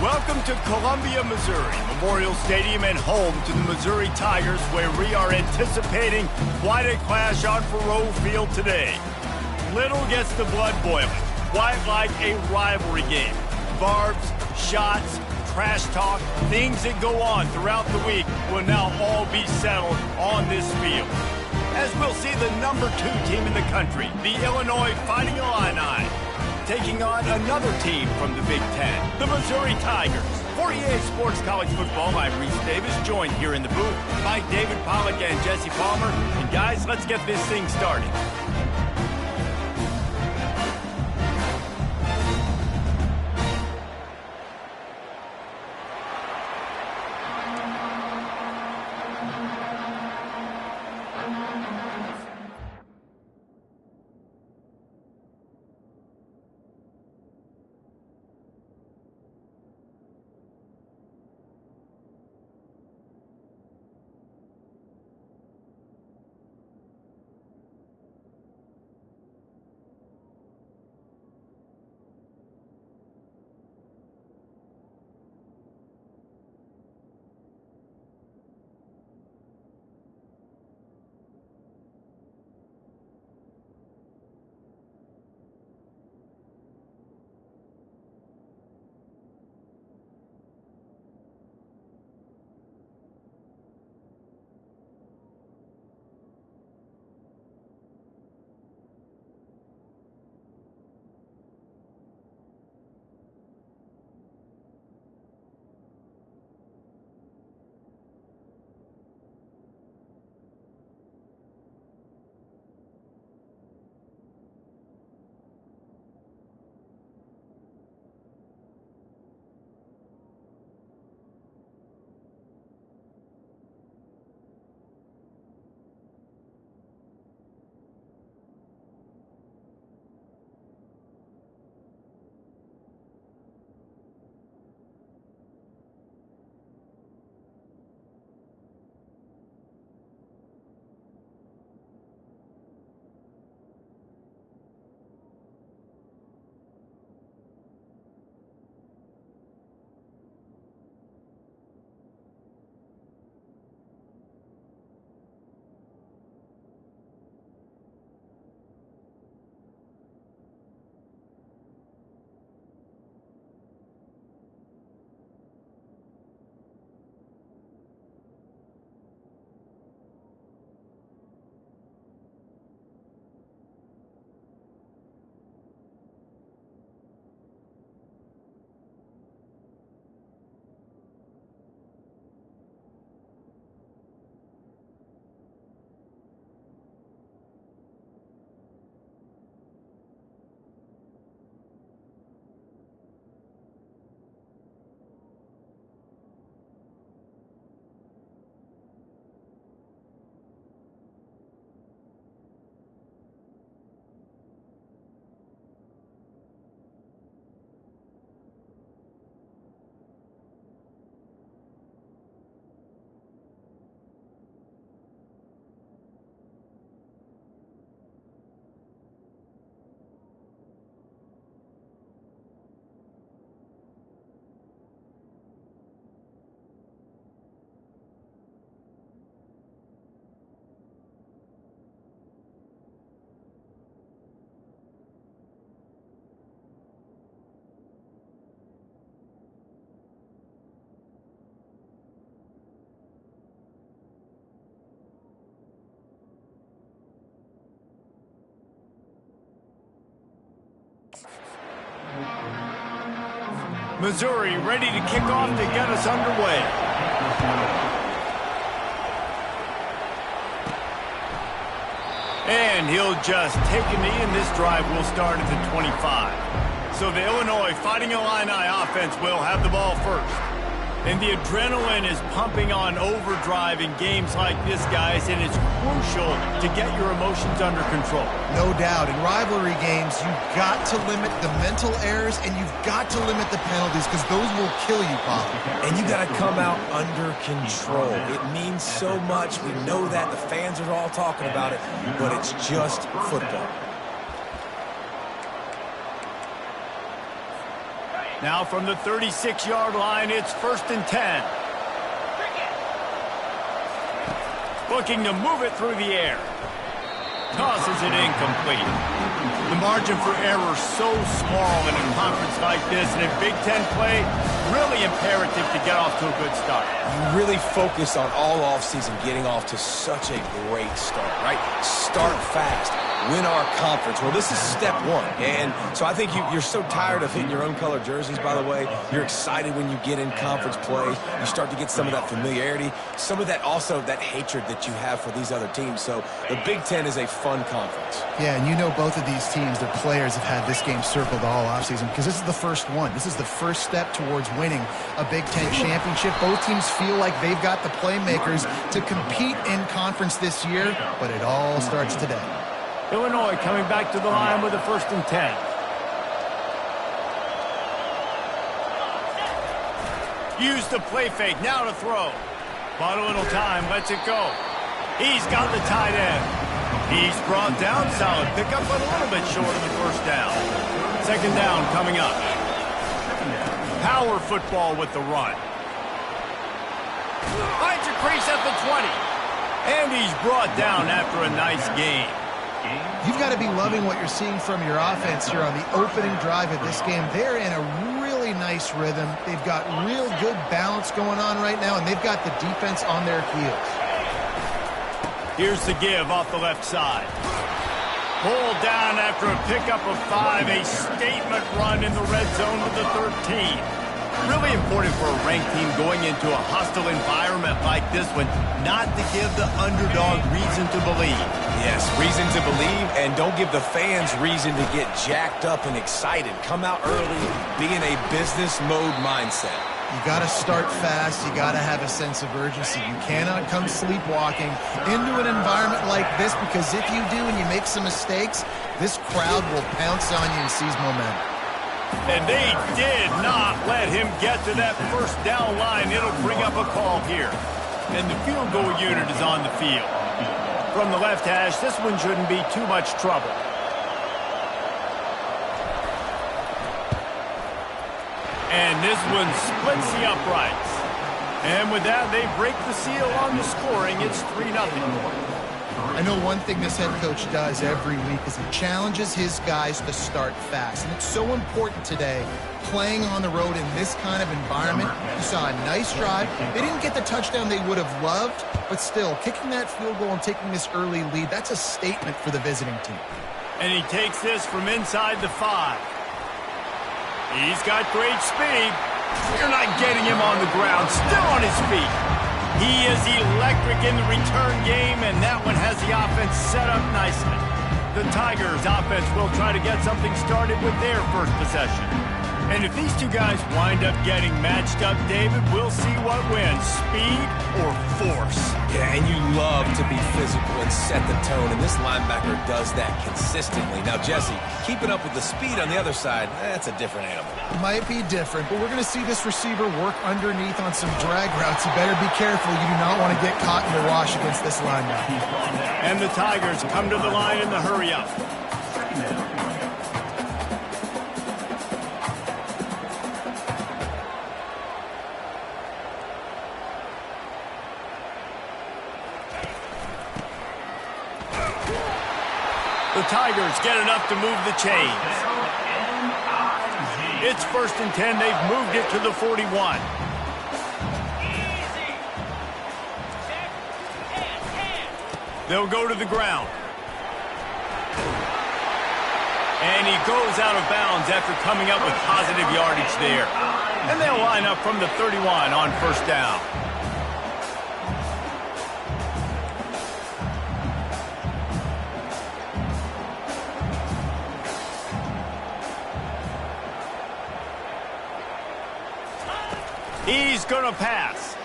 Welcome to Columbia, Missouri, Memorial Stadium and home to the Missouri Tigers, where we are anticipating quite a clash on Faurot Field today. Little gets the blood boiling, quite like a rivalry game. Barbs, shots, trash talk, things that go on throughout the week will now all be settled on this field. As we'll see the number 2 team in the country, the Illinois Fighting Illini, taking on another team from the Big Ten, the Missouri Tigers. For EA Sports College Football, I'm Reese Davis, joined here in the booth by David Pollack and Jesse Palmer. And guys, let's get this thing started. Missouri ready to kick off to get us underway. And he'll just take a knee, and this drive will start at the 25. So the Illinois Fighting Illini offense will have the ball first. And the adrenaline is pumping on overdrive in games like this, guys, and it's crucial to get your emotions under control. No doubt. In rivalry games, you've got to limit the mental errors, and you've got to limit the penalties, because those will kill you, Pop. And you got to come out under control. It means so much. We know that. The fans are all talking about it, but it's just football. Now from the 36-yard line, it's 1st and 10. Looking to move it through the air. Tosses it incomplete. The margin for error so small in a conference like this, and in Big Ten play, really imperative to get off to a good start. You really focus on all offseason getting off to such a great start, right? Start fast. Win our conference. Well, this is step one. And so I think you're so tired of hitting your own color jerseys, by the way. You're excited when you get in conference play. You start to get some of that familiarity, some of that also that hatred that you have for these other teams. So the Big Ten is a fun conference. Yeah, and you know both of these teams, their players have had this game circled all offseason because this is the first one. This is the first step towards winning a Big Ten championship. Both teams feel like they've got the playmakers to compete in conference this year, but it all starts today. Illinois coming back to the line with a 1st and 10. Use the play fake, now to throw. Bought a little time, lets it go. He's got the tight end. He's brought down, solid pickup, but a little bit short of the 1st down. 2nd down coming up. Power football with the run. Finds a crease at the 20. And he's brought down after a nice game. You've got to be loving what you're seeing from your offense here on the opening drive of this game. They're in a really nice rhythm. They've got real good balance going on right now, and they've got the defense on their heels. Here's the give off the left side. Pulled down after a pickup of 5, a statement run in the red zone with the 13. Really important for a ranked team going into a hostile environment like this one, not to give the underdog reason to believe. Yes, reason to believe, and don't give the fans reason to get jacked up and excited. Come out early, be in a business mode mindset. You got to start fast. You got to have a sense of urgency. You cannot come sleepwalking into an environment like this, because if you do and you make some mistakes, this crowd will pounce on you and seize momentum. And they did not let him get to that 1st down line. It'll bring up a call here. And the field goal unit is on the field. From the left hash, this one shouldn't be too much trouble. And this one splits the uprights. And with that, they break the seal on the scoring. It's 3-0. I know one thing this head coach does every week is he challenges his guys to start fast. And it's so important today, playing on the road in this kind of environment. You saw a nice drive. They didn't get the touchdown they would have loved, but still, kicking that field goal and taking this early lead, that's a statement for the visiting team. And he takes this from inside the 5. He's got great speed. You're not getting him on the ground, still on his feet. He is electric in the return game, and that one has the offense set up nicely. The Tigers offense will try to get something started with their first possession. And if these two guys wind up getting matched up, David, we'll see what wins, speed or force. Yeah, and you love to be physical and set the tone, and this linebacker does that consistently. Now, Jesse, keeping up with the speed on the other side, that's a different animal. It might be different, but we're going to see this receiver work underneath on some drag routes. You better be careful. You do not want to get caught in the wash against this linebacker. And the Tigers come to the line in the hurry-up. The Tigers get enough to move the chains. It's 1st and 10. They've moved it to the 41. They'll go to the ground. And he goes out of bounds after coming up with positive yardage there. And they'll line up from the 31 on 1st down. He's going to pass.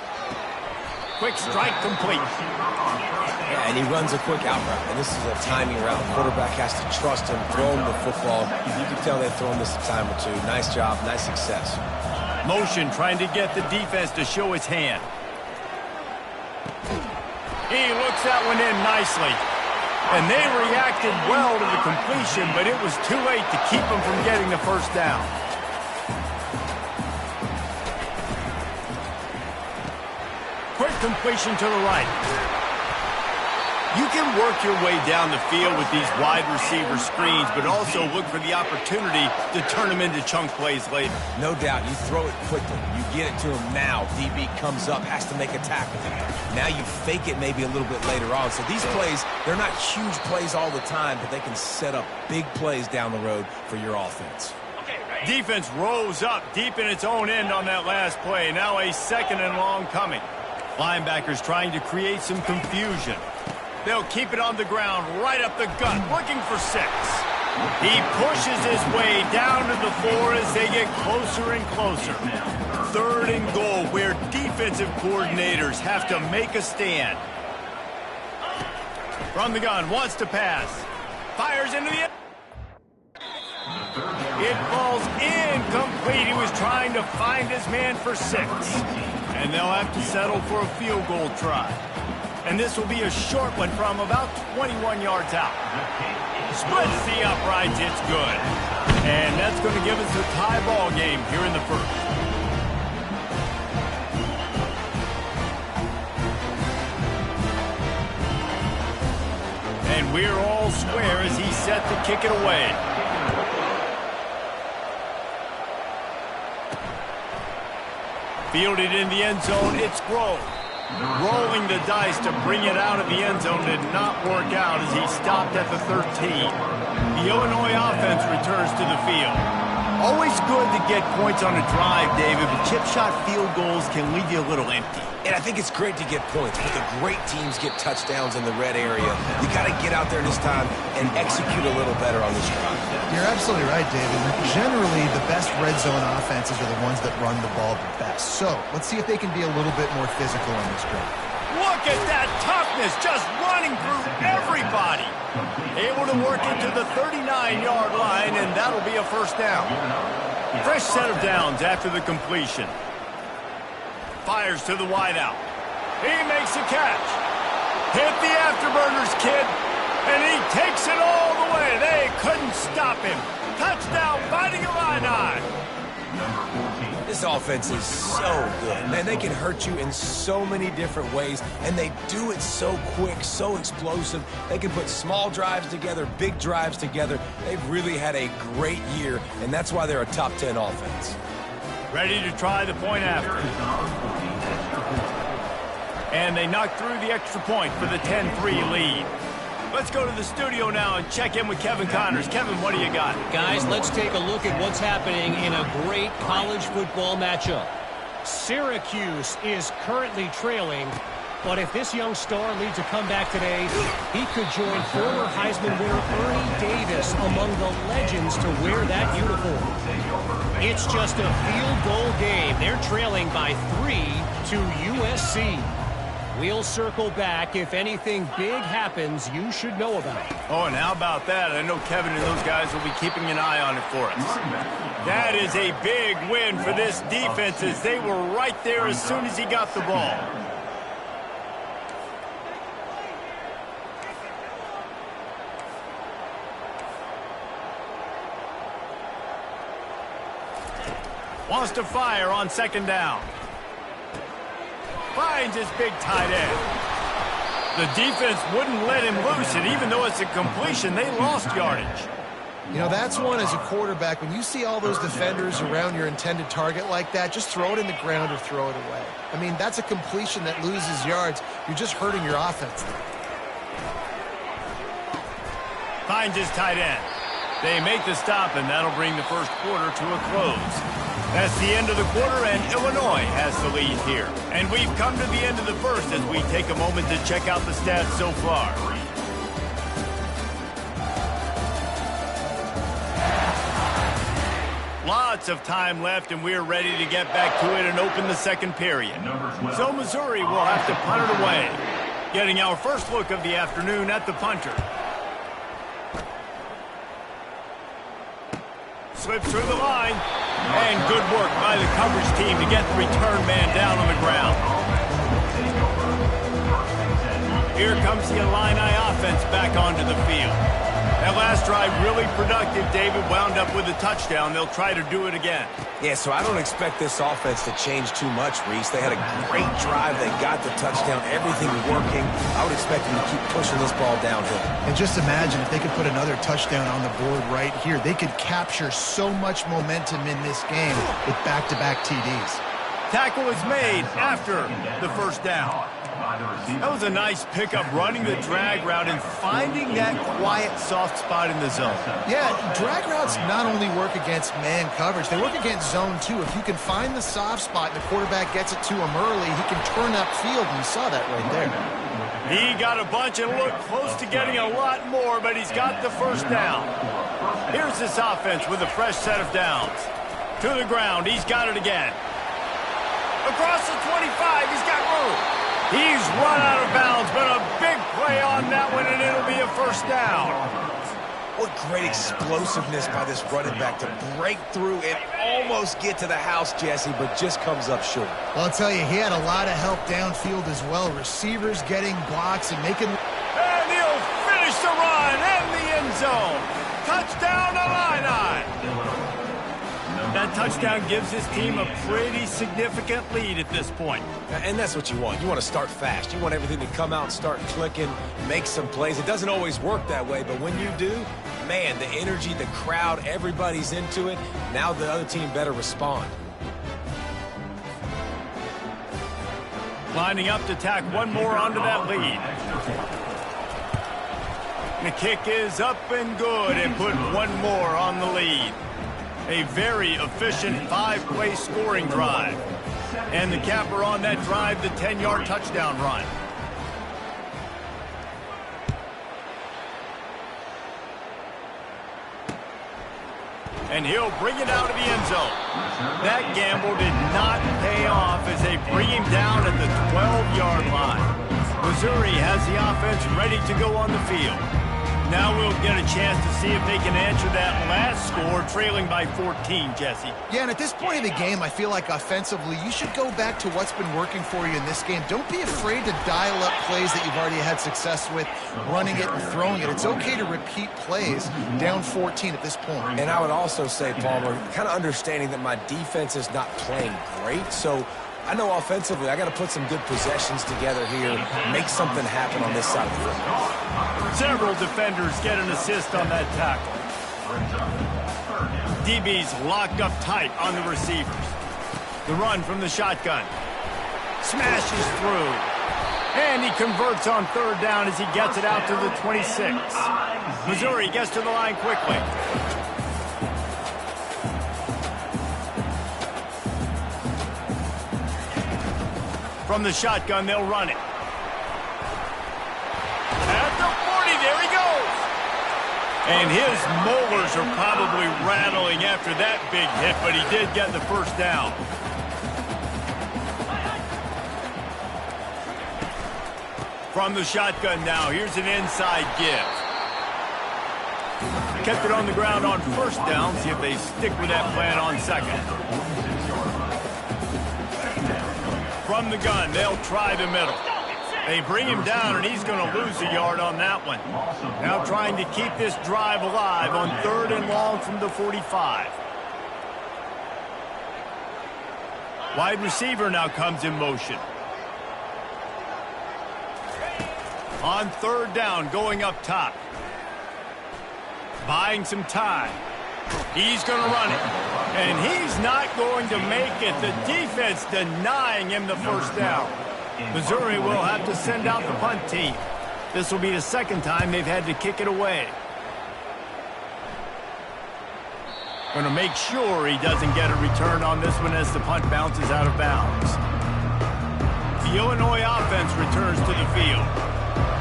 Quick strike complete. Yeah, and he runs a quick out route, and this is a timing route. The quarterback has to trust him, throw him the football. You can tell they've thrown this a time or two. Nice job, nice success. Motion trying to get the defense to show his hand. He looks that one in nicely. And they reacted well to the completion, but it was too late to keep them from getting the 1st down. completion to the right. You can work your way down the field with these wide receiver screens, but also look for the opportunity to turn them into chunk plays later. No doubt. You throw it quickly. You get it to him now. DB comes up, has to make a tackle. Now you fake it maybe a little bit later on. So these plays, they're not huge plays all the time, but they can set up big plays down the road for your offense. Defense rose up deep in its own end on that last play. Now a 2nd and long coming. Linebackers trying to create some confusion. They'll keep it on the ground, right up the gut, looking for 6. He pushes his way down to the 4 as they get closer and closer. 3rd and goal, where defensive coordinators have to make a stand. From the gun, wants to pass. Fires into the end. It falls incomplete. He was trying to find his man for 6. And they'll have to settle for a field goal try. And this will be a short one from about 21 yards out. Splits the uprights, it's good. And that's going to give us a tie ball game here in the first. And we're all square as he's set to kick it away. Fielded in the end zone, it's Grove. Rolling the dice to bring it out of the end zone did not work out as he stopped at the 13. The Illinois offense returns to the field. Always good to get points on a drive, David, but chip shot field goals can leave you a little empty. And I think it's great to get points, but the great teams get touchdowns in the red area. You got to get out there this time and execute a little better on this drive. You're absolutely right, David. Generally, the best red zone offenses are the ones that run the ball the best. So let's see if they can be a little bit more physical on this drive. Look at that toughness, just running through everybody. Able to work it to the 39-yard line, and that'll be a first down. Fresh set of downs after the completion. Fires to the wideout. He makes a catch. Hit the afterburners, kid. And he takes it all the way. They couldn't stop him. Touchdown, Fighting Illini. This offense is so good. Man, they can hurt you in so many different ways, and they do it so quick, so explosive. They can put small drives together, big drives together. They've really had a great year, and that's why they're a top 10 offense. Ready to try the point after. And they knock through the extra point for the 10-3 lead. Let's go to the studio now and check in with Kevin Connors. Kevin, what do you got? Guys, let's take a look at what's happening in a great college football matchup. Syracuse is currently trailing, but if this young star leads a comeback today, he could join former Heisman winner Ernie Davis among the legends to wear that uniform. It's just a field goal game. They're trailing by 3 to USC. We'll circle back. If anything big happens, you should know about it. Oh, and how about that? I know Kevin and those guys will be keeping an eye on it for us. That is a big win for this defense as they were right there as soon as he got the ball. Wants to fire on 2nd down. Finds his big tight end. The defense wouldn't let him loose, and even though it's a completion, they lost yardage. You know, that's one as a quarterback. When you see all those defenders around your intended target like that, just throw it in the ground or throw it away. I mean, that's a completion that loses yards. You're just hurting your offense. Finds his tight end. They make the stop, and that'll bring the first quarter to a close. That's the end of the quarter, and Illinois has the lead here. And we've come to the end of the first as we take a moment to check out the stats so far. Lots of time left, and we're ready to get back to it and open the second period. So Missouri will have to punt it away. Getting our first look of the afternoon at the punter. Slips through the line. And good work by the coverage team to get the return man down on the ground. Here comes the Illini offense back onto the field. That last drive really productive. David wound up with a touchdown. They'll try to do it again. Yeah, so I don't expect this offense to change too much, Reese. They had a great drive. They got the touchdown. Everything working. I would expect them to keep pushing this ball downhill. And just imagine if they could put another touchdown on the board right here. They could capture so much momentum in this game with back-to-back TDs. Tackle is made after the first down. That was a nice pickup, running the drag route and finding that quiet, soft spot in the zone. Yeah, drag routes not only work against man coverage, they work against zone too. If you can find the soft spot and the quarterback gets it to him early, he can turn upfield, and you saw that right there. He got a bunch and looked close to getting a lot more, but he's got the first down. Here's this offense with a fresh set of downs. To the ground, he's got it again. Across the 25, he's got room. He's run out of bounds, but a big play on that one, and it'll be a first down. What great explosiveness by this running back to break through and almost get to the house, Jesse, but just comes up short. Well, I'll tell you, he had a lot of help downfield as well. Receivers getting blocks and making... And he'll finish the run and the end zone. Touchdown, Illini. That touchdown gives his team a pretty significant lead at this point. And that's what you want. You want to start fast. You want everything to come out and start clicking, make some plays. It doesn't always work that way, but when you do, man, the energy, the crowd, everybody's into it. Now the other team better respond. Lining up to tack one more onto that lead. The kick is up and good and put one more on the lead. A very efficient 5-play scoring drive. And the capper on that drive, the 10-yard touchdown run. And he'll bring it out of the end zone. That gamble did not pay off as they bring him down at the 12-yard line. Missouri has the offense ready to go on the field. Now we'll get a chance to see if they can answer that last score, trailing by 14, Jesse. Yeah, and at this point in the game, I feel like offensively, you should go back to what's been working for you in this game. Don't be afraid to dial up plays that you've already had success with, running it and throwing it. It's okay to repeat plays down 14 at this point. And I would also say, Palmer, kind of understanding that my defense is not playing great, so I know offensively I got to put some good possessions together here, make something happen on this side of the field. Several defenders get an assist on that tackle. DB's locked up tight on the receivers. The run from the shotgun. Smashes through. And he converts on third down as he gets it out to the 26. Missouri gets to the line quickly. From the shotgun, they'll run it. At the 40, there he goes. And his molars are probably rattling after that big hit, but he did get the first down. From the shotgun now, here's an inside give. Kept it on the ground on first down. See if they stick with that plan on second. From the gun, they'll try the middle. They bring him down, and he's going to lose a yard on that one. Now trying to keep this drive alive on third and long from the 45. Wide receiver now comes in motion. On third down, going up top. Buying some time. He's going to run it. And he's not going to make it. The defense denying him the first down. Missouri will have to send out the punt team. This will be the second time they've had to kick it away. Going to make sure he doesn't get a return on this one as the punt bounces out of bounds. The Illinois offense returns to the field.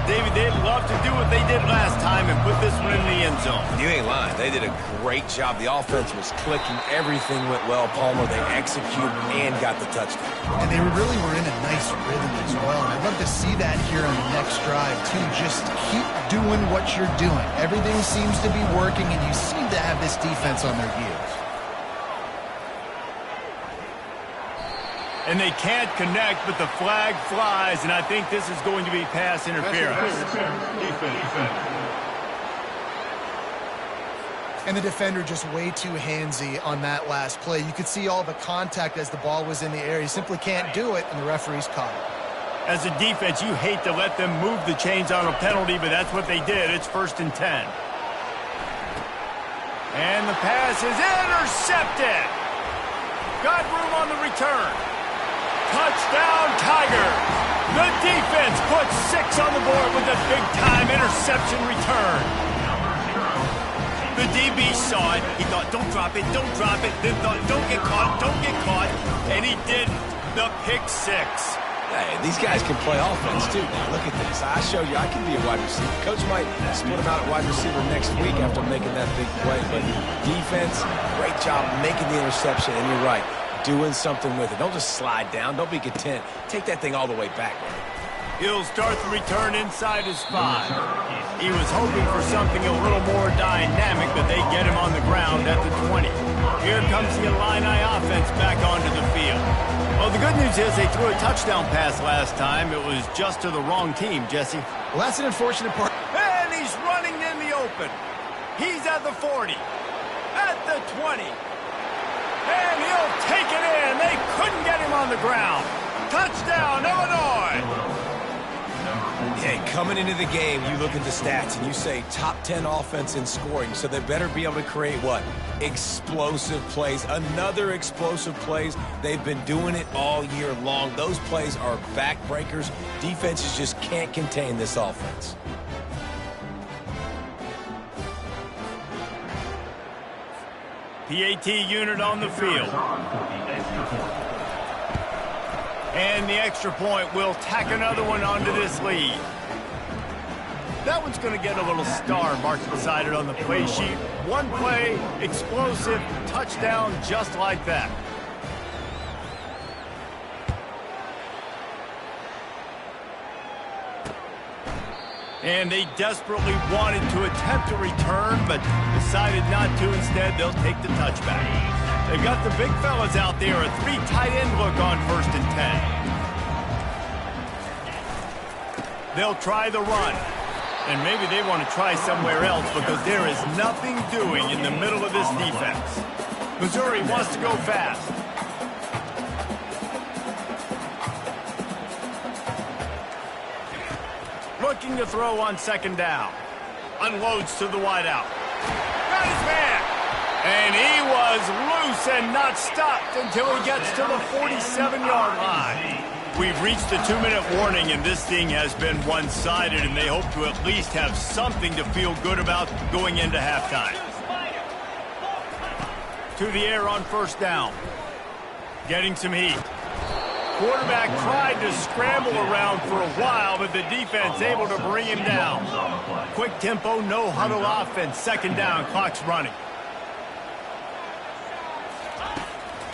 David, they'd love to do what they did last time and put this one in the end zone. You ain't lying. They did a great job. The offense was clicking. Everything went well. Palmer, they executed and got the touchdown. And they really were in a nice rhythm as well. And I'd love to see that here on the next drive, too. Just keep doing what you're doing. Everything seems to be working, and you seem to have this defense on their heels. And they can't connect, but the flag flies, and I think this is going to be pass interference. and the defender just way too handsy on that last play. You could see all the contact as the ball was in the air. He simply can't do it, and the referee's caught it. As a defense, you hate to let them move the chains on a penalty, but that's what they did. It's 1st and 10. And the pass is intercepted. Got room on the return. Touchdown, Tigers. The defense puts 6 on the board with a big-time interception return. The DB saw it. He thought, don't drop it, don't drop it. Then thought, don't get caught. And he didn't. The pick 6. Hey, these guys can play offense, too. Now, look at this. I showed you I can be a wide receiver. Coach might split him out at wide receiver next week after making that big play. But defense, great job making the interception. And you're right, doing something with it. Don't just slide down. Don't be content. Take that thing all the way back. He'll start the return inside his 5. He was hoping for something a little more dynamic, but they get him on the ground at the 20. Here comes the Illini offense back onto the field. Well, the good news is they threw a touchdown pass last time. It was just to the wrong team, Jesse. Well, that's an unfortunate part. And he's running in the open. He's at the 40, at the 20. And he'll take it in. They couldn't get him on the ground. Touchdown, Illinois. Hey, coming into the game, you look at the stats and you say top 10 offense in scoring, so they better be able to create what? Explosive plays. Another explosive plays. They've been doing it all year long. Those plays are backbreakers. Defenses just can't contain this offense. PAT unit on the field. And the extra point will tack another one onto this lead. That one's going to get a little star marked beside it on the play sheet. One play, explosive, touchdown, just like that. And they desperately wanted to attempt a return, but decided not to. Instead, they'll take the touchback. They've got the big fellas out there, a 3 tight end look on 1st and 10. They'll try the run. And maybe they want to try somewhere else because there is nothing doing in the middle of this defense. Missouri wants to go fast. Looking to throw on 2nd down. Unloads to the wideout. Got his man. And he was loose and not stopped until he gets to the 47-yard line. We've reached the 2-minute warning, and this thing has been one-sided, and they hope to at least have something to feel good about going into halftime. To the air on 1st down. Getting some heat. Quarterback tried to scramble around for a while, but the defense able to bring him down. Quick tempo, no huddle offense. 2nd down, clock's running.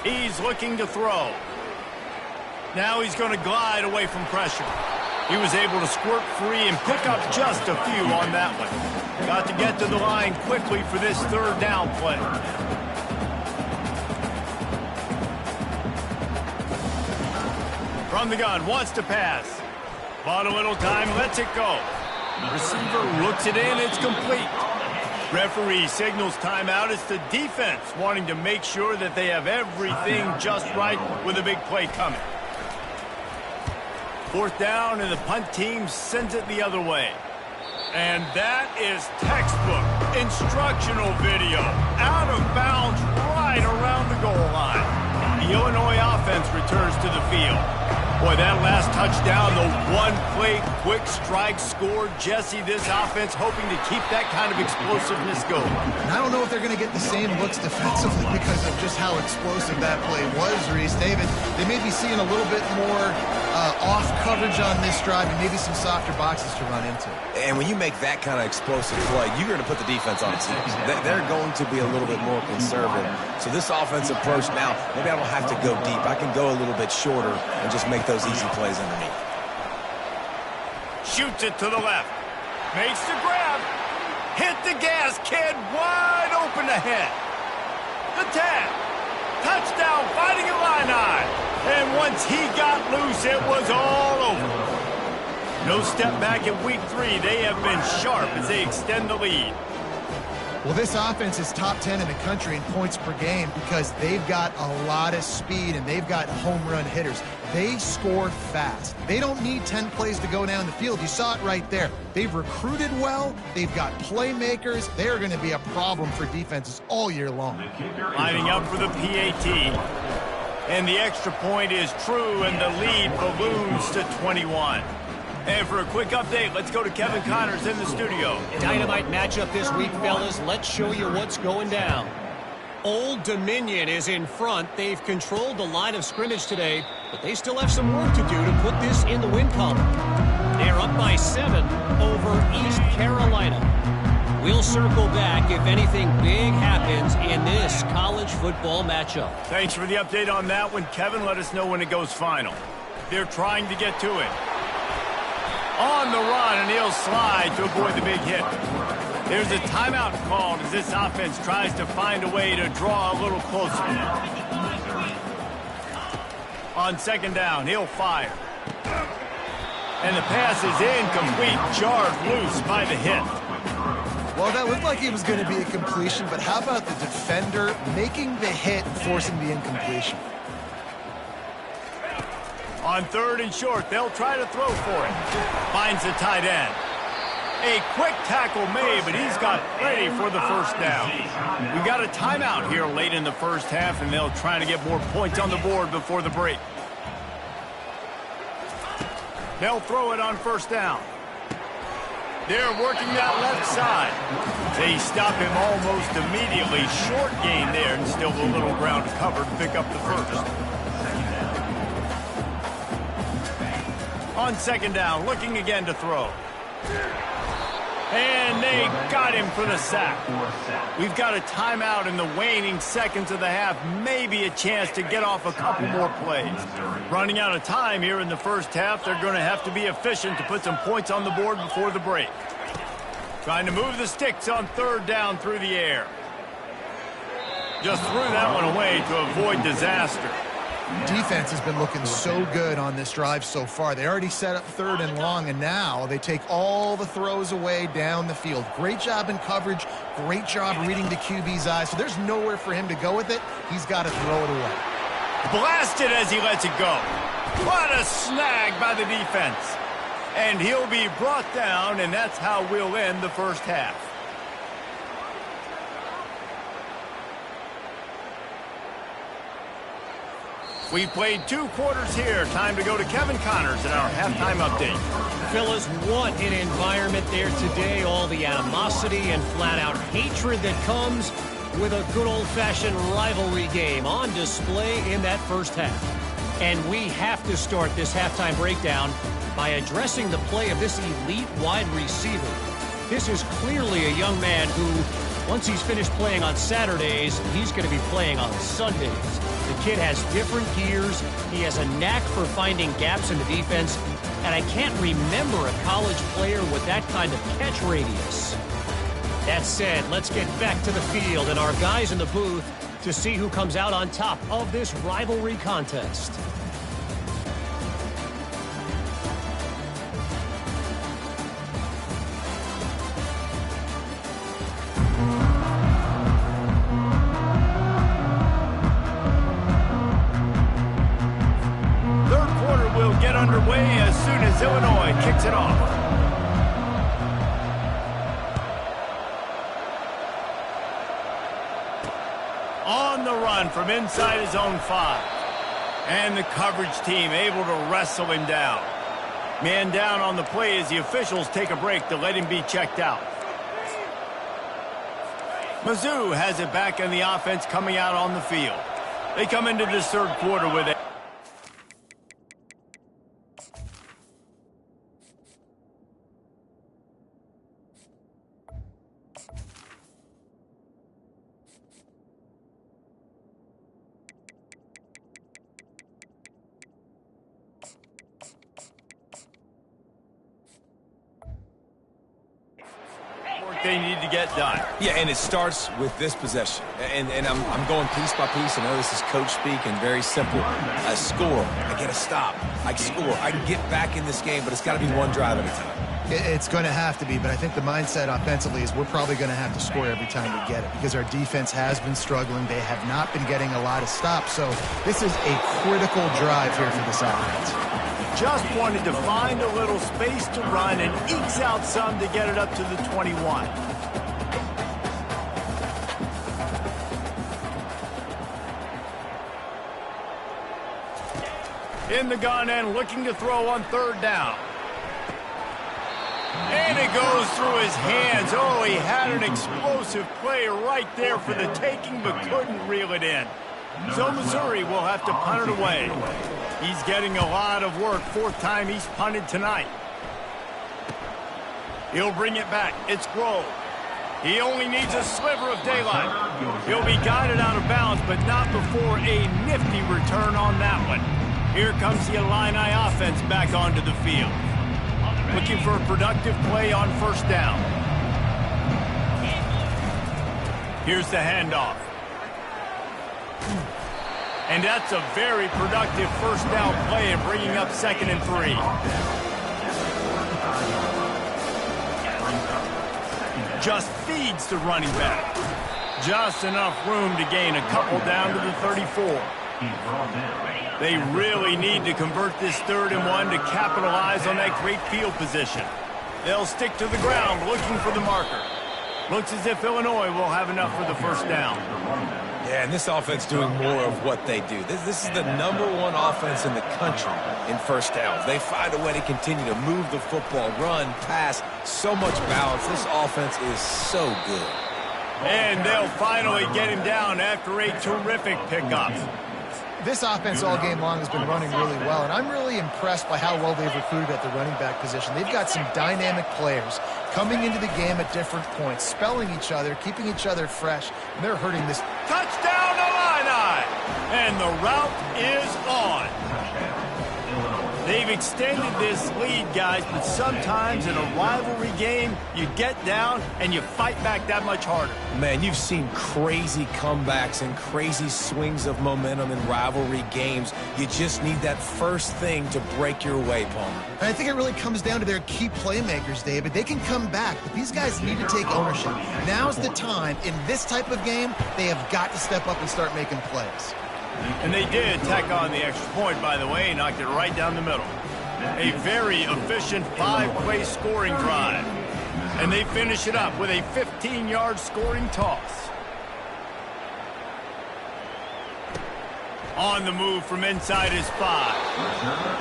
He's looking to throw. Now he's going to glide away from pressure. He was able to squirt free and pick up just a few on that one. Got to get to the line quickly for this 3rd down play. From the gun, wants to pass. Bought a little time, lets it go. Receiver looks it in, it's complete. Referee signals timeout. It's the defense wanting to make sure that they have everything just right with a big play coming. 4th down, and the punt team sends it the other way. And that is textbook instructional video. Out of bounds right around the goal line. The Illinois offense returns to the field. Boy, that last touchdown, the one-play quick strike score. Jesse, this offense hoping to keep that kind of explosiveness going. And I don't know if they're going to get the same looks defensively because of just how explosive that play was, Reese. David, they may be seeing a little bit more off coverage on this drive and maybe some softer boxes to run into. And when you make that kind of explosive play, you're going to put the defense on its heels. They're going to be a little bit more conservative. So this offensive approach now, maybe I don't have to go deep. I can go a little bit shorter and just make those easy plays underneath. Shoots it to the left. Makes the grab. Hit the gas, kid. Wide open ahead. The 10. Touchdown, Fighting Illini. And once he got loose, it was all over. No step back in week 3. They have been sharp as they extend the lead. Well, this offense is top 10 in the country in points per game because they've got a lot of speed and they've got home run hitters. They score fast. They don't need 10 plays to go down the field. You saw it right there. They've recruited well. They've got playmakers. They're going to be a problem for defenses all year long. Lining up for the PAT. And the extra point is true, and the lead balloons to 21. And for a quick update, let's go to Kevin Connors in the studio. Dynamite matchup this week, fellas. Let's show you what's going down. Old Dominion is in front. They've controlled the line of scrimmage today, but they still have some work to do to put this in the win column. They're up by 7 over East Carolina. We'll circle back if anything big happens in this college football matchup. Thanks for the update on that one, Kevin. Let us know when it goes final. They're trying to get to it. On the run, and he'll slide to avoid the big hit. There's a timeout called as this offense tries to find a way to draw a little closer. On second down, he'll fire. And the pass is incomplete, jarred loose by the hit. Well, that looked like it was going to be a completion, but how about the defender making the hit, forcing the incompletion? On third and short, they'll try to throw for it. Finds the tight end. A quick tackle made, but he's got plenty for the first down. We got a timeout here late in the first half, and they'll try to get more points on the board before the break. They'll throw it on first down. They're working that left side. They stop him almost immediately. Short gain there, and still a little ground to cover to pick up the first. On second down, looking again to throw. And they got him for the sack. We've got a timeout in the waning seconds of the half. Maybe a chance to get off a couple more plays. Running out of time here in the first half. They're going to have to be efficient to put some points on the board before the break. Trying to move the sticks on third down through the air. Just threw that one away to avoid disaster. Defense has been looking so good on this drive so far. They already set up third and long, and now they take all the throws away down the field. Great job in coverage. Great job reading the QB's eyes. So there's nowhere for him to go with it. He's got to throw it away. Blasted as he lets it go. What a snag by the defense. And he'll be brought down, and that's how we'll end the first half. We've played 2 quarters here. Time to go to Kevin Connors in our halftime update. Fellas, what an environment there today. All the animosity and flat-out hatred that comes with a good old-fashioned rivalry game on display in that first half. And we have to start this halftime breakdown by addressing the play of this elite wide receiver. This is clearly a young man who, once he's finished playing on Saturdays, he's going to be playing on Sundays. The kid has different gears. He has a knack for finding gaps in the defense. And I can't remember a college player with that kind of catch radius. That said, let's get back to the field and our guys in the booth to see who comes out on top of this rivalry contest. Underway as soon as Illinois kicks it off. On the run from inside his own 5. And the coverage team able to wrestle him down. Man down on the play as the officials take a break to let him be checked out. Mizzou has it back in the offense coming out on the field. They come into this third quarter with it. They need to get done. Yeah, and it starts with this possession. And I'm going piece by piece. I know this is coach speak and very simple. I score. I get a stop. I score. I can get back in this game, but it's got to be one drive at a time. It's going to have to be, but I think the mindset offensively is we're probably going to have to score every time we get it because our defense has been struggling. They have not been getting a lot of stops, so this is a critical drive here for this offense. Just wanted to find a little space to run and ekes out some to get it up to the 21. In the gun and looking to throw on third down. And it goes through his hands. Oh, he had an explosive play right there for the taking, but couldn't reel it in. So Missouri will have to punt it away. He's getting a lot of work. Fourth time he's punted tonight. He'll bring it back. It's Grove. He only needs a sliver of daylight. He'll be guided out of bounds, but not before a nifty return on that one. Here comes the Illini offense back onto the field. Looking for a productive play on first down. Here's the handoff. And that's a very productive first down play and bringing up 2nd and 3. Just feeds the running back. Just enough room to gain a couple down to the 34. They really need to convert this 3rd and 1 to capitalize on that great field position. They'll stick to the ground looking for the marker. Looks as if Illinois will have enough for the first down. Yeah, and this offense doing more of what they do. This is the #1 offense in the country in first downs. They find a way to continue to move the football, run, pass, so much balance. This offense is so good. And they'll finally get him down after a terrific pickup. This offense all game long has been running really well, and I'm really impressed by how well they've recruited at the running back position. They've got some dynamic players coming into the game at different points, spelling each other, keeping each other fresh, and they're hurting this. Touchdown, Illini! And the route is on. They've extended this lead, guys, but sometimes in a rivalry game, you get down and you fight back that much harder. Man, you've seen crazy comebacks and crazy swings of momentum in rivalry games. You just need that first thing to break your way, Palmer. And I think it really comes down to their key playmakers, David. They can come back, but these guys need to take ownership. Now's the time. In this type of game, they have got to step up and start making plays. And they did tack on the extra point, by the way, knocked it right down the middle. A very efficient 5-play scoring drive. And they finish it up with a 15-yard scoring toss. On the move from inside his 5.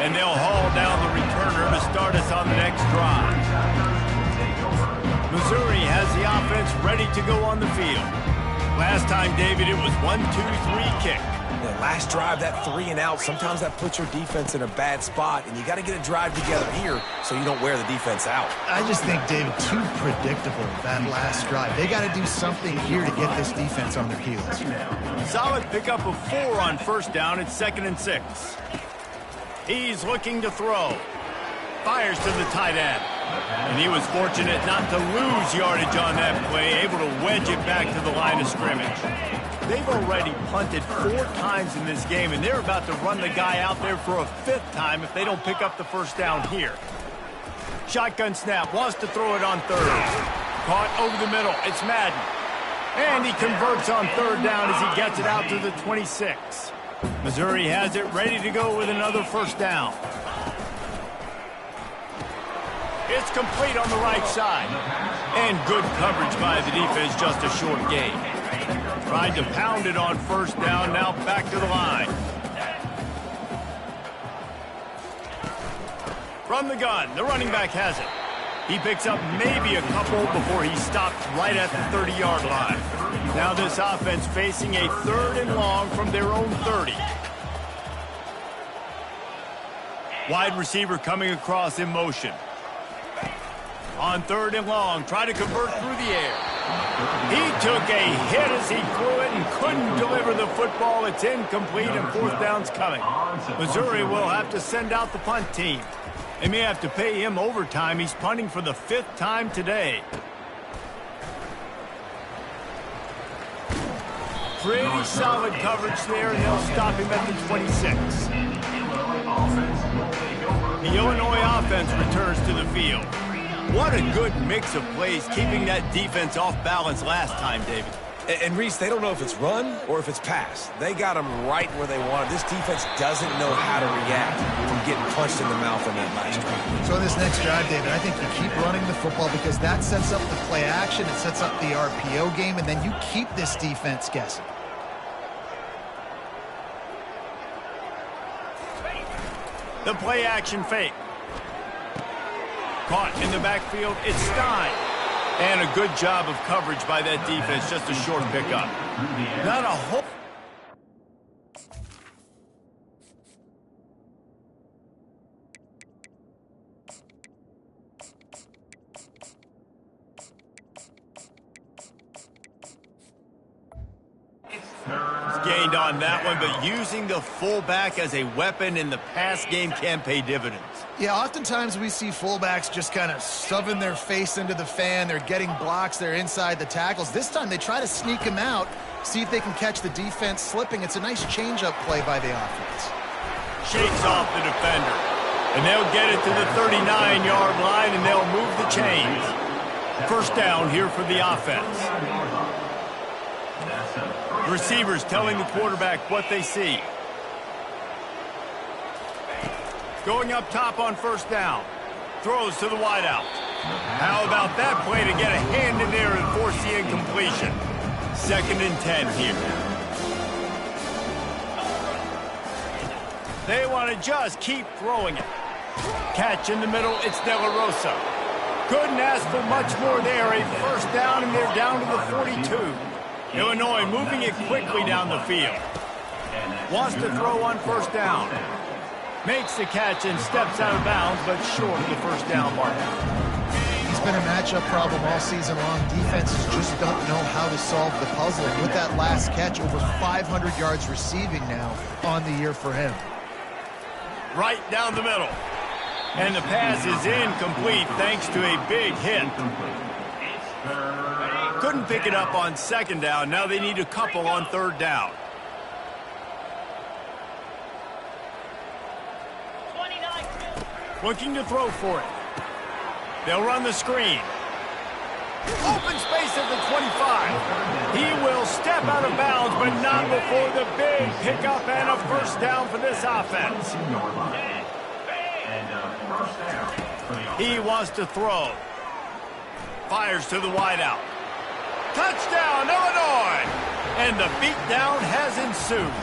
And they'll haul down the returner to start us on the next drive. Missouri has the offense ready to go on the field. Last time, David, it was 1-2-3 kick. The last drive, that 3 and out, sometimes that puts your defense in a bad spot, and you got to get a drive together here so you don't wear the defense out. I just think, David, too predictable, that last drive. They got to do something here to get this defense on their heels. Solid pickup of 4 on first down. It's 2nd and 6. He's looking to throw. Fires to the tight end. And he was fortunate not to lose yardage on that play, able to wedge it back to the line of scrimmage. They've already punted 4 times in this game, and they're about to run the guy out there for a 5th time if they don't pick up the first down here. Shotgun snap, wants to throw it on 3rd. Caught over the middle, it's Madden. And he converts on 3rd down as he gets it out to the 26. Missouri has it ready to go with another first down. It's complete on the right side. And good coverage by the defense, just a short gain. Tried to pound it on first down, now back to the line. From the gun, the running back has it. He picks up maybe a couple before he stopped right at the 30-yard line. Now this offense facing a 3rd and long from their own 30. Wide receiver coming across in motion. On 3rd and long, try to convert through the air. He took a hit as he threw it and couldn't deliver the football. It's incomplete and 4th down's coming. Missouri will have to send out the punt team. They may have to pay him overtime. He's punting for the 5th time today. Pretty solid coverage there, and they'll stop him at the 26. The Illinois offense returns to the field. What a good mix of plays, keeping that defense off balance last time, David. And Reese, they don't know if it's run or if it's pass. They got them right where they want it. This defense doesn't know how to react from getting punched in the mouth on that last drive. So in this next drive, David, I think you keep running the football because that sets up the play action, it sets up the RPO game, and then you keep this defense guessing. The play action fake. Caught in the backfield, it's Stein. And a good job of coverage by that defense, just a short pickup. Not a whole... Gained on that one, but using the fullback as a weapon in the pass game can pay dividends. Yeah, oftentimes we see fullbacks just kind of shoving their face into the fan. They're getting blocks. They're inside the tackles. This time they try to sneak him out, see if they can catch the defense slipping. It's a nice change-up play by the offense. Shakes off the defender. And they'll get it to the 39-yard line, and they'll move the chains. First down here for the offense. Receivers telling the quarterback what they see. Going up top on first down. Throws to the wideout. How about that play to get a hand in there and force the incompletion? 2nd and 10 here. They want to just keep throwing it. Catch in the middle, it's De La Rosa. Couldn't ask for much more there. A first down, and they're down to the 42. Illinois moving it quickly down the field. Wants to throw on first down. Makes the catch and steps out of bounds, but short of the first down mark. He's been a matchup problem all season long. Defenses just don't know how to solve the puzzle. And with that last catch, over 500 yards receiving now on the year for him. Right down the middle. And the pass is incomplete thanks to a big hit. Couldn't pick it up on 2nd down. Now they need a couple on 3rd down. Looking to throw for it. They'll run the screen. Open space at the 25. He will step out of bounds, but not before the big pickup and a first down for this offense. He wants to throw. Fires to the wideout. Touchdown, Illinois! And the beatdown has ensued.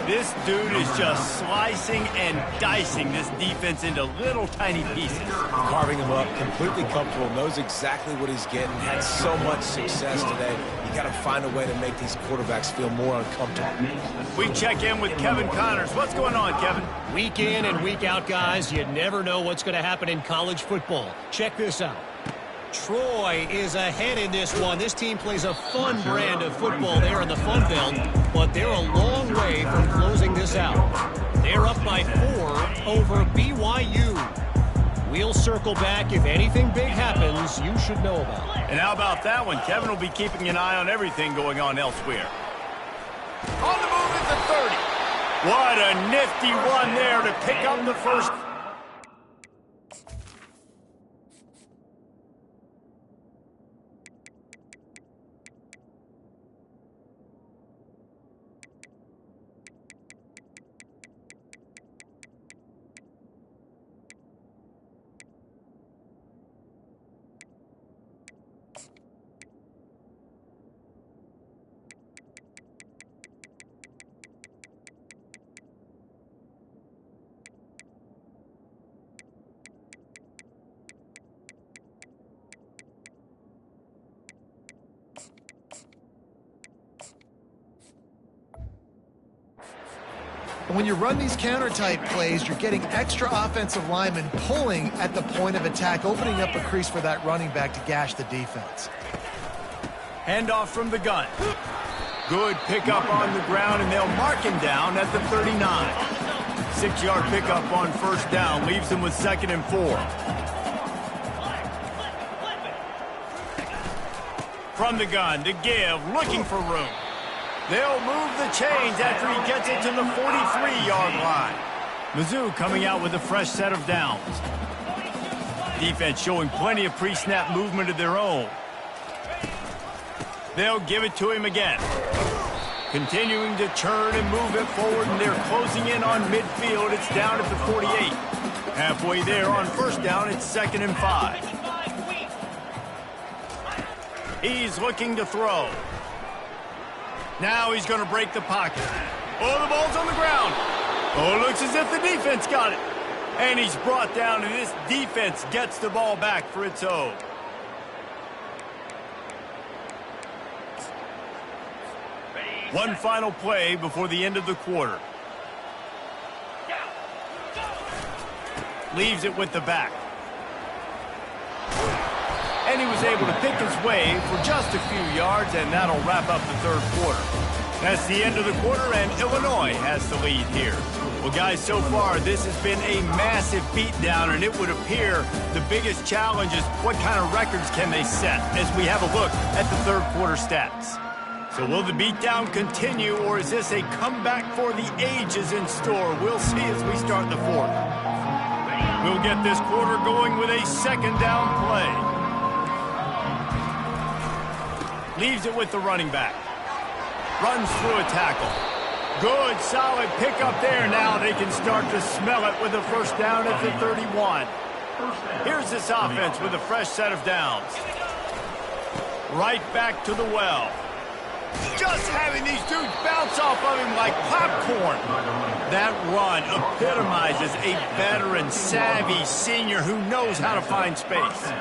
This dude is just slicing and dicing this defense into little tiny pieces. Carving him up, completely comfortable, knows exactly what he's getting, had so much success today. You got to find a way to make these quarterbacks feel more uncomfortable. We check in with Kevin Connors. What's going on, Kevin? Week in and week out, guys, you never know what's going to happen in college football. Check this out. Troy is ahead in this one. This team plays a fun brand of football there in the Fun Belt, but they're a long way from closing this out. They're up by 4 over BYU. We'll circle back. If anything big happens, you should know about it. And how about that one? Kevin will be keeping an eye on everything going on elsewhere. On the move at the 30. What a nifty run there to pick up the first. When you run these counter-type plays, you're getting extra offensive linemen pulling at the point of attack, opening up a crease for that running back to gash the defense. Handoff from the gun. Good pickup on the ground, and they'll mark him down at the 39. 6-yard pickup on first down leaves him with 2nd and 4. From the gun to give, looking for room. They'll move the chains after he gets it to the 43-yard line. Mizzou coming out with a fresh set of downs. Defense showing plenty of pre-snap movement of their own. They'll give it to him again. Continuing to turn and move it forward, and they're closing in on midfield. It's down at the 48. Halfway there on first down, it's 2nd and 5. He's looking to throw. Now he's going to break the pocket. Oh, the ball's on the ground. Oh, it looks as if the defense got it. And he's brought down, and this defense gets the ball back for its own. One final play before the end of the quarter. Leaves it with the back. And he was able to pick his way for just a few yards, and that'll wrap up the third quarter. That's the end of the quarter, and Illinois has the lead here. Well, guys, so far, this has been a massive beatdown, and it would appear the biggest challenge is what kind of records can they set as we have a look at the third quarter stats. So will the beatdown continue, or is this a comeback for the ages in store? We'll see as we start the fourth. We'll get this quarter going with a 2nd down play. Leaves it with the running back. Runs through a tackle. Good, solid pickup there. Now they can start to smell it with a first down at the 31. Here's this offense with a fresh set of downs. Right back to the well. Just having these dudes bounce off of him like popcorn. That run epitomizes a veteran, savvy senior who knows how to find space.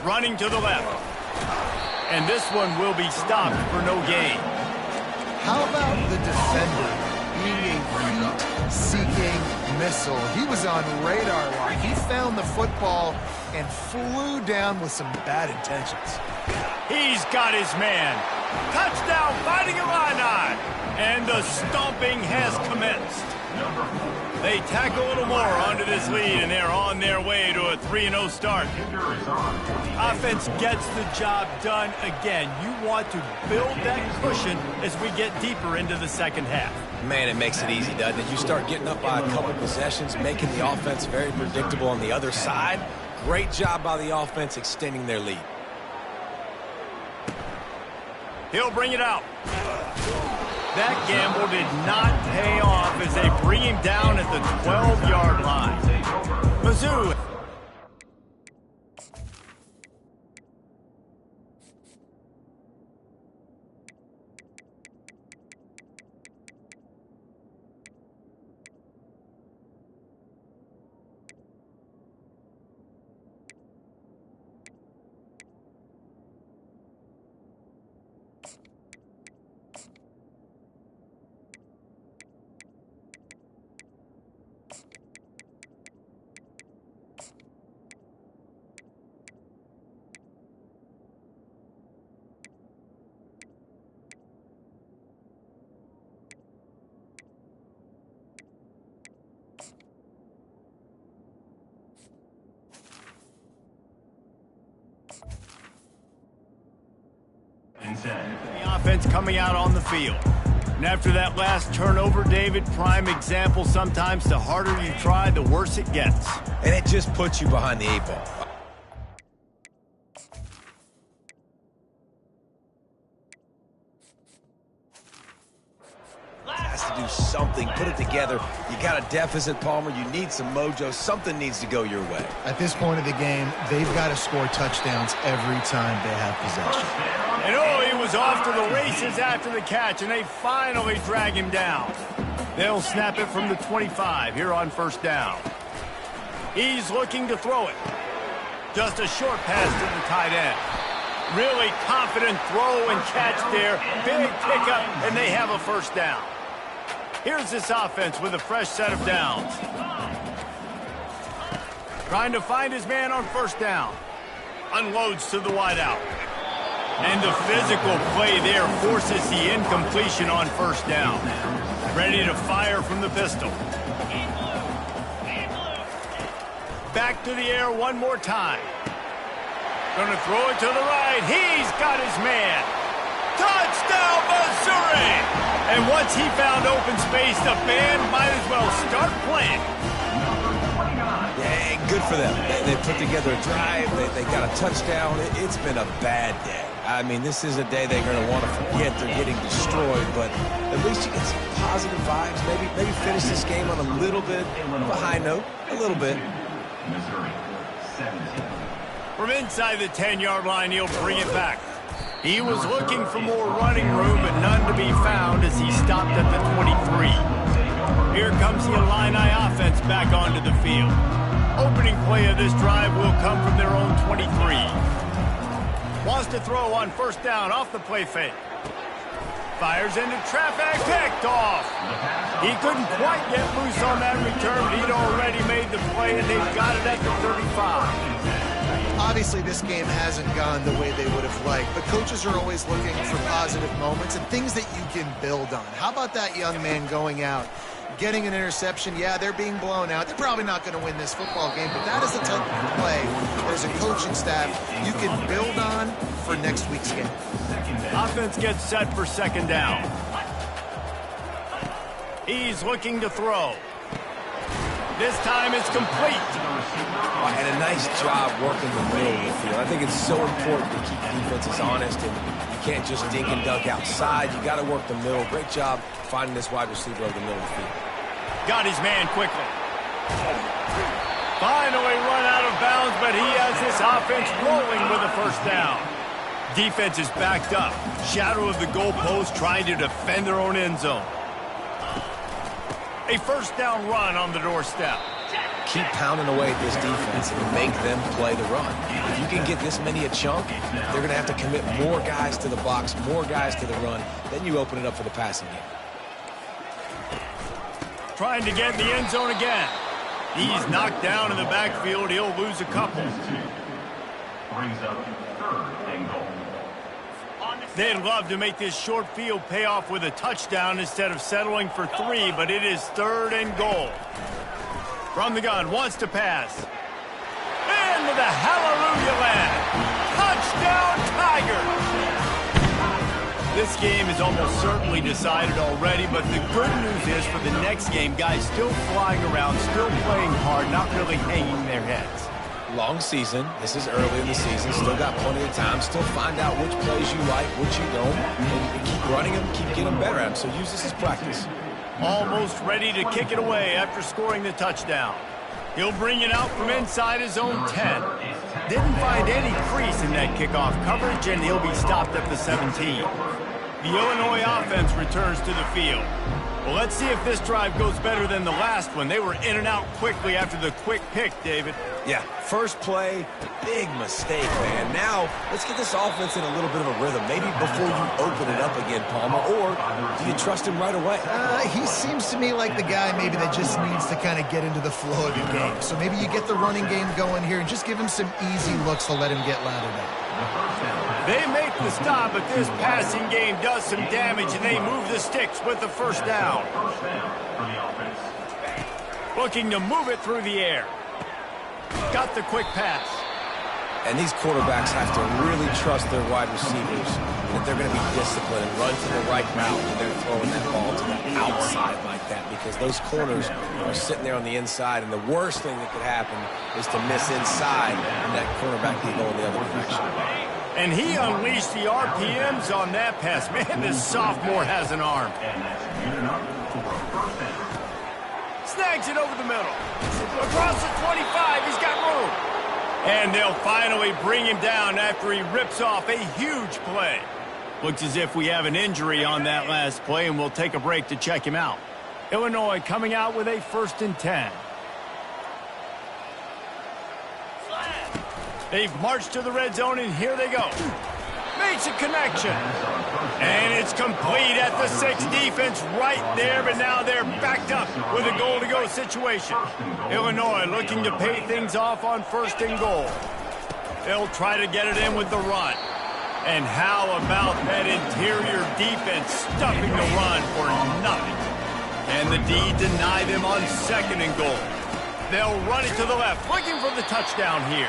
Running to the left. And this one will be stopped for no gain. How about the defender being a heat-seeking missile? He was on radar lock. He found the football and flew down with some bad intentions. He's got his man. Touchdown, Fighting Illini. And the stomping has commenced. They tack a little more onto this lead, and they're on their way to a 3-0 start. Offense gets the job done again. You want to build that cushion as we get deeper into the second half. Man, it makes it easy, doesn't it? You start getting up by a couple possessions, making the offense very predictable on the other side. Great job by the offense extending their lead. He'll bring it out. That gamble did not pay off as they bring him down at the 12-yard line. Mizzou. The offense coming out on the field. And after that last turnover, David, prime example, sometimes the harder you try, the worse it gets. And it just puts you behind the 8 ball. Has to do something, put it together. You got a deficit, Palmer. You need some mojo. Something needs to go your way. At this point of the game, they've got to score touchdowns every time they have possession. And oh, he was off to the races after the catch, and they finally drag him down. They'll snap it from the 25 here on first down. He's looking to throw it. Just a short pass to the tight end. Really confident throw and catch there. Big pickup, and they have a first down. Here's this offense with a fresh set of downs. Trying to find his man on first down. Unloads to the wideout. And the physical play there forces the incompletion on first down. Ready to fire from the pistol. Back to the air one more time. Going to throw it to the right. He's got his man. Touchdown, Missouri! And once he found open space, the band might as well start playing. Yeah, good for them. They put together a drive. They got a touchdown. It's been a bad day. I mean, this is a day they're going to want to forget. They're getting destroyed, but at least you get some positive vibes. Maybe finish this game on a little bit of a high note. A little bit. From inside the 10-yard line, he'll bring it back. He was looking for more running room, but none to be found as he stopped at the 23. Here comes the Illini offense back onto the field. Opening play of this drive will come from their own 23. Wants to throw on first down off the play fake. Fires into traffic, picked off. He couldn't quite get loose on that return, but he'd already made the play, and they've got it at the 35. Obviously, this game hasn't gone the way they would have liked, but coaches are always looking for positive moments and things that you can build on. How about that young man going out, getting an interception? Yeah, they're being blown out. They're probably not going to win this football game, but that is the type of play that as a coaching staff you can build on for next week's game. Offense gets set for second down. He's looking to throw. This time it's complete. And a nice job working the middle of the field. I think it's so important to keep defenses honest, and you can't just dink and dunk outside. You got to work the middle. Great job finding this wide receiver over the middle of the field. Got his man quickly. Finally run out of bounds, but he has this offense rolling with a first down. Defense is backed up. Shadow of the goalpost trying to defend their own end zone. A first down run on the doorstep. Keep pounding away at this defense and make them play the run. If you can get this many a chunk, they're going to have to commit more guys to the box, more guys to the run. Then you open it up for the passing game. Trying to get in the end zone again. He's knocked down in the backfield. He'll lose a couple. Brings up third and goal. They'd love to make this short field pay off with a touchdown instead of settling for 3, but it is third and goal. From the gun, wants to pass. Into the hallelujah land. Touchdown, Tigers! This game is almost certainly decided already, but the good news is for the next game, guys still flying around, still playing hard, not really hanging their heads. Long season. This is early in the season. Still got plenty of time. Still find out which plays you like, which you don't, and keep running them, keep getting better at them. So use this as practice. Almost ready to kick it away after scoring the touchdown. He'll bring it out from inside his own 10. Didn't find any crease in that kickoff coverage, and he'll be stopped at the 17. The Illinois offense returns to the field. Well, let's see if this drive goes better than the last one. They were in and out quickly after the quick pick, David. Yeah, first play, big mistake, man. Now, let's get this offense in a little bit of a rhythm. Maybe before you open it up again, Palmer, or do you trust him right away? He seems to me like the guy maybe that just needs to kind of get into the flow of the game. So maybe you get the running game going here and just give him some easy looks to let him get lathered up. They make the stop, but this passing game does some damage, and they move the sticks with the first down. Looking to move it through the air. Got the quick pass. And these quarterbacks have to really trust their wide receivers, that they're going to be disciplined and run to the right route when they're throwing that ball to the outside like that, because those corners are sitting there on the inside, and the worst thing that could happen is to miss inside and that cornerback can go in the other direction. And he unleashed the RPMs on that pass. Man, this sophomore has an arm. Snags it over the middle. Across the 25, he's got room. And they'll finally bring him down after he rips off a huge play. Looks as if we have an injury on that last play, and we'll take a break to check him out. Illinois coming out with a 1st and 10. They've marched to the red zone, and here they go. Makes a connection. And it's complete at the 6. Defense right there, but now they're backed up with a goal-to-go situation. Illinois looking to pay things off on 1st and goal. They'll try to get it in with the run. And how about that interior defense stuffing the run for nothing? And the D deny them on 2nd and goal. They'll run it to the left, looking for the touchdown here.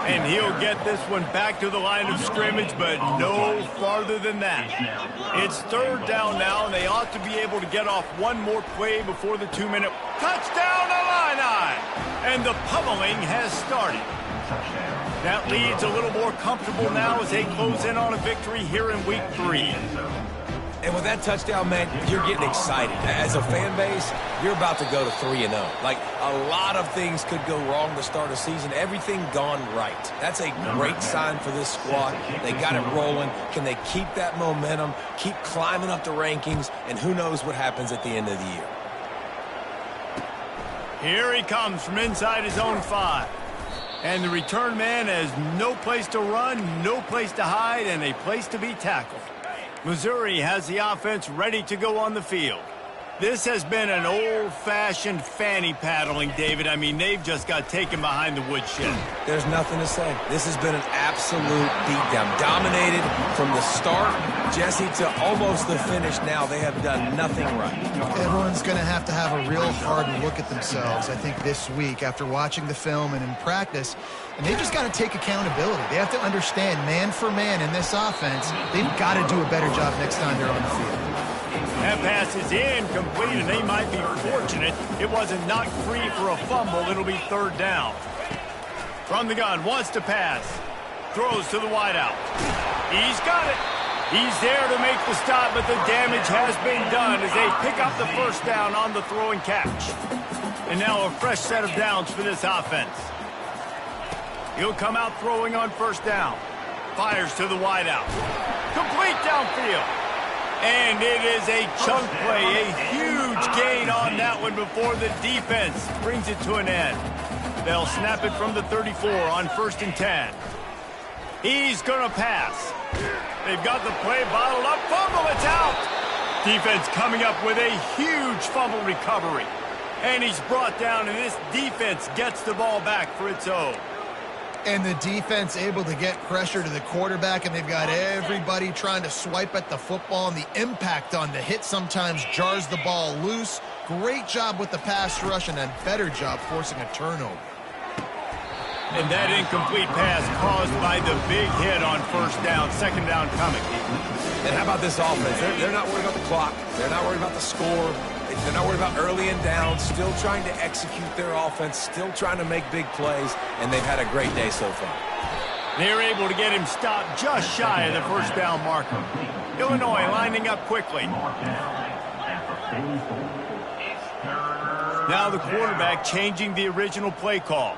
And he'll get this one back to the line of scrimmage, but no farther than that. It's third down now, and they ought to be able to get off one more play before the 2-minute touchdown, Illini! And the pummeling has started. That lead's a little more comfortable now as they close in on a victory here in Week 3. And with that touchdown, man, you're getting excited. As a fan base, you're about to go to 3-0. Like, a lot of things could go wrong to start a season. Everything gone right. That's a great sign for this squad. They got it rolling. Can they keep that momentum, keep climbing up the rankings, and who knows what happens at the end of the year. Here he comes from inside his own 5. And the return man has no place to run, no place to hide, and a place to be tackled. Missouri has the offense ready to go on the field. This has been an old-fashioned fanny paddling, David. I mean, they've just got taken behind the woodshed. There's nothing to say. This has been an absolute beatdown. Dominated from the start, Jesse, to almost the finish now. They have done nothing right. Everyone's going to have a real hard look at themselves, I think, this week after watching the film and in practice. And they've just got to take accountability. They have to understand, man for man in this offense, they've got to do a better job next time they're on the field. That pass is incomplete, and they might be fortunate it wasn't knocked free for a fumble. It'll be third down. From the gun, wants to pass. Throws to the wideout. He's got it. He's there to make the stop, but the damage has been done as they pick up the first down on the throw and catch. And now a fresh set of downs for this offense. He'll come out throwing on first down. Fires to the wideout. Complete downfield. And it is a chunk play, a huge gain on that one before the defense brings it to an end. They'll snap it from the 34 on 1st and 10. He's going to pass. They've got the play bottled up. Fumble, it's out. Defense coming up with a huge fumble recovery. And he's brought down, and this defense gets the ball back for its own. And the defense able to get pressure to the quarterback, and they've got everybody trying to swipe at the football, and the impact on the hit sometimes jars the ball loose. Great job with the pass rush, and a better job forcing a turnover. And that incomplete pass caused by the big hit on first down, second down coming. And how about this offense? They're not worried about the clock. They're not worried about the score. They're not worried about early and down, still trying to execute their offense, still trying to make big plays, and they've had a great day so far. They're able to get him stopped just shy of the first down marker. Illinois lining up quickly. Now the quarterback changing the original play call.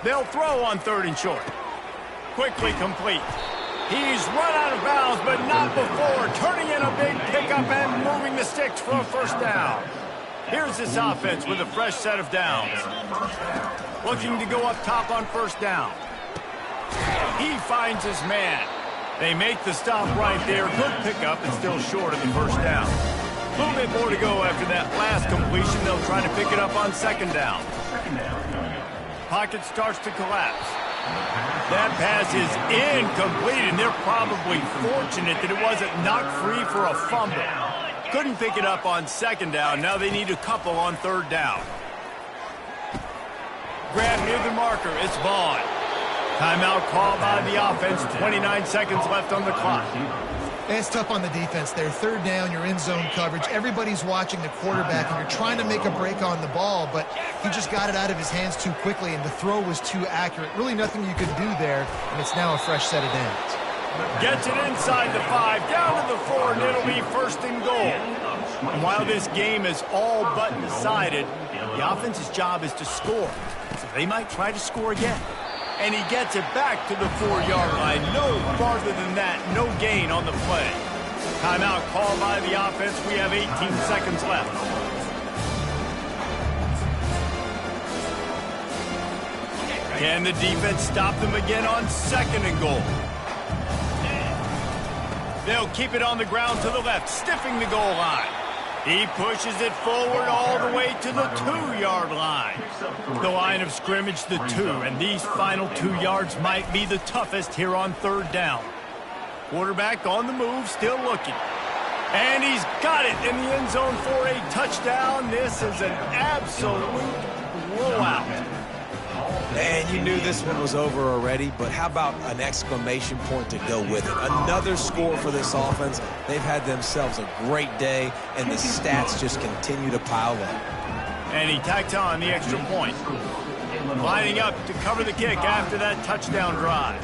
They'll throw on 3rd and short. Quickly complete. He's run out of bounds, but not before. Turning in a big pickup and moving the sticks for a first down. Here's this offense with a fresh set of downs. Looking to go up top on first down. He finds his man. They make the stop right there. Good pickup and still short of the first down. A little bit more to go after that last completion. They'll try to pick it up on second down. Pocket starts to collapse. That pass is incomplete, and they're probably fortunate that it wasn't knocked free for a fumble. Couldn't pick it up on second down. Now they need a couple on third down. Grab near the marker. It's Vaughn. Timeout called by the offense. 29 seconds left on the clock. It's tough on the defense there. Third down, you're in zone coverage. Everybody's watching the quarterback, and you're trying to make a break on the ball, but he just got it out of his hands too quickly, and the throw was too accurate. Really nothing you could do there, and it's now a fresh set of downs. Gets it inside the 5, down to the 4, and it'll be 1st and goal. And while this game is all but decided, the offense's job is to score. So they might try to score again. And he gets it back to the 4-yard line. No farther than that. No gain on the play. Timeout called by the offense. We have 18 seconds left. Can the defense stop them again on 2nd and goal? They'll keep it on the ground to the left, stiffing the goal line. He pushes it forward all the way to the 2-yard line. The line of scrimmage, the 2, and these final 2 yards might be the toughest here on third down. Quarterback on the move, still looking. And he's got it in the end zone for a touchdown. This is an absolute blowout. And you knew this one was over already, but how about an exclamation point to go with it? Another score for this offense. They've had themselves a great day, and the stats just continue to pile up. And he tacked on the extra point. Lining up to cover the kick after that touchdown drive.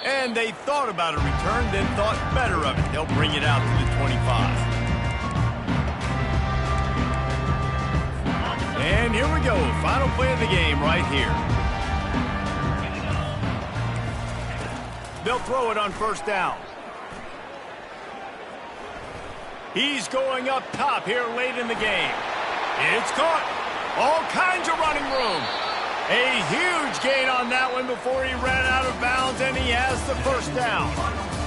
And they thought about a return, then thought better of it. They'll bring it out to the 25. And here we go. Final play of the game right here. They'll throw it on first down. He's going up top here late in the game. It's caught. All kinds of running room. A huge gain on that one before he ran out of bounds, and he has the first down.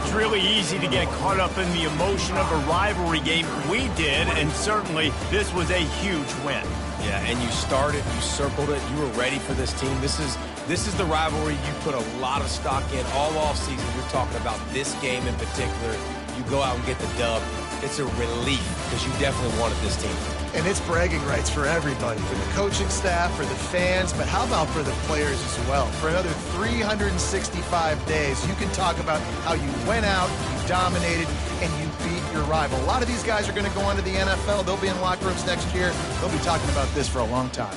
It's really easy to get caught up in the emotion of a rivalry game. We did, and certainly this was a huge win. Yeah, and you started, you circled it, you were ready for this team. This is the rivalry you put a lot of stock in all offseason. You're talking about this game in particular. You go out and get the dub. It's a relief because you definitely wanted this team. And it's bragging rights for everybody, for the coaching staff, for the fans, but how about for the players as well? For another 365 days, you can talk about how you went out, you dominated, and you beat your rival. A lot of these guys are going to go on to the NFL. They'll be in locker rooms next year. They'll be talking about this for a long time.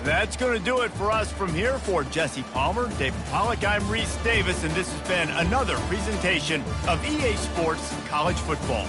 That's going to do it for us from here. For Jesse Palmer, David Pollack, I'm Reese Davis, and this has been another presentation of EA Sports College Football.